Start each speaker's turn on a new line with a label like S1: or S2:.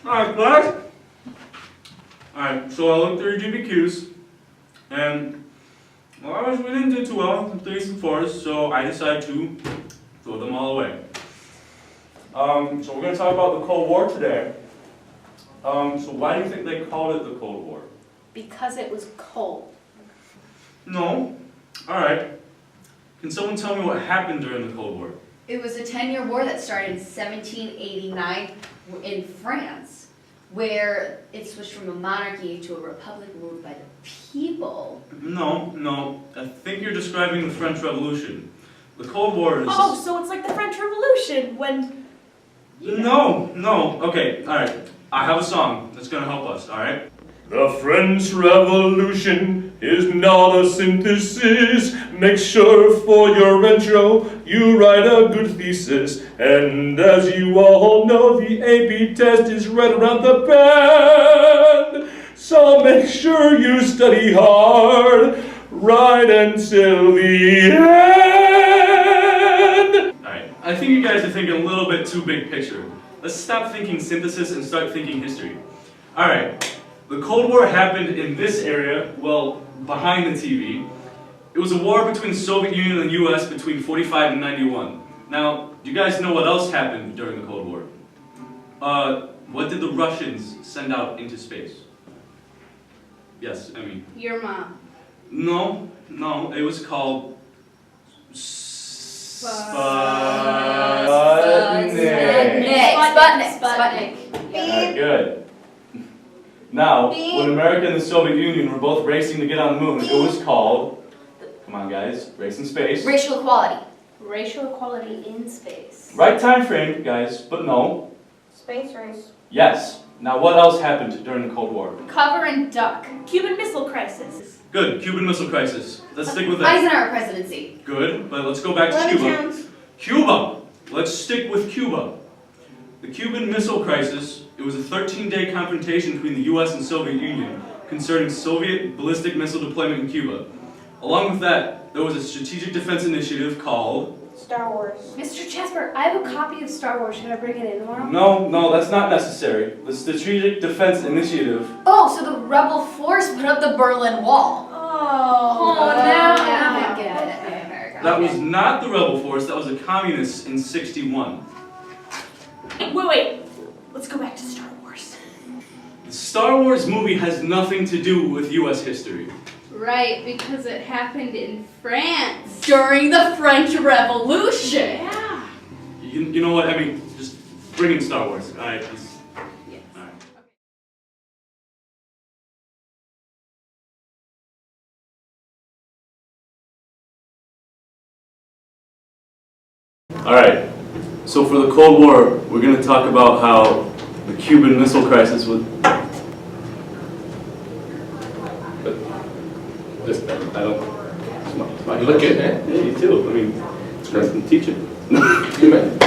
S1: Alright, class. Alright, so I looked through your GBQs, and well, we didn't do too well in 3s and 4s, so I decided to throw them all away. So we're going to talk about the Cold War today. So why do you think they called it the Cold War?
S2: Because it was cold.
S1: No. Alright. Can someone tell me what happened during the Cold War?
S3: It was a 10-year war that started in 1789 in France, where it switched from a monarchy to a republic ruled by the people.
S1: No. I think you're describing the French Revolution. The Cold War is...
S2: Oh, so it's like the French Revolution when...
S1: No. Okay, alright. I have a song that's going to help us, alright?
S4: The French Revolution is not a synthesis. Make sure for your intro you write a good thesis. And as you all know, the AP test is right around the bend. So make sure you study hard right until the end.
S1: Alright, I think you guys are thinking a little bit too big picture. Let's stop thinking synthesis and start thinking history. Alright. The Cold War happened in this area, well, behind the TV. It was a war between the Soviet Union and the US between 45 and 91. Now, do you guys know what else happened during the Cold War? What did the Russians send out into space? Yes, Emmie.
S3: Your mom.
S1: No, it was called...
S3: Sputnik.
S1: Good. Now, when America and the Soviet Union were both racing to get on the moon, it was called, come on guys, race in space.
S3: Racial equality.
S2: Racial equality in space.
S1: Right time frame, guys, but no.
S2: Space race.
S1: Yes. Now what else happened during the Cold War?
S3: Cover and duck.
S2: Cuban Missile Crisis.
S1: Good, Cuban Missile Crisis. Let's stick with that.
S3: Eisenhower presidency.
S1: Good, but let's go back to Cuba. Cuba! Let's stick with Cuba. The Cuban Missile Crisis, it was a 13-day confrontation between the US and Soviet Union concerning Soviet ballistic missile deployment in Cuba. Along with that, there was a strategic defense initiative called...
S2: Star Wars.
S5: Mr. Chesper, I have a copy of Star Wars. Should I bring it in tomorrow?
S1: No, that's not necessary. The Strategic Defense Initiative...
S3: Oh, so the rebel force put up the Berlin Wall.
S5: Now
S3: I get it.
S1: That was not the rebel force, that was the communists in 61.
S2: Wait. Let's go back to Star Wars.
S1: The Star Wars movie has nothing to do with US history.
S6: Right, because it happened in France.
S3: During the French Revolution.
S6: Yeah.
S1: You know what, Emmie? Just bring in Star Wars, alright?
S6: Yes.
S1: Alright, so for the Cold War, we're going to talk about how the Cuban Missile Crisis was... I don't...
S7: You look good, man.
S1: Yeah, you too. I mean, it's nice to teach it.
S7: You man.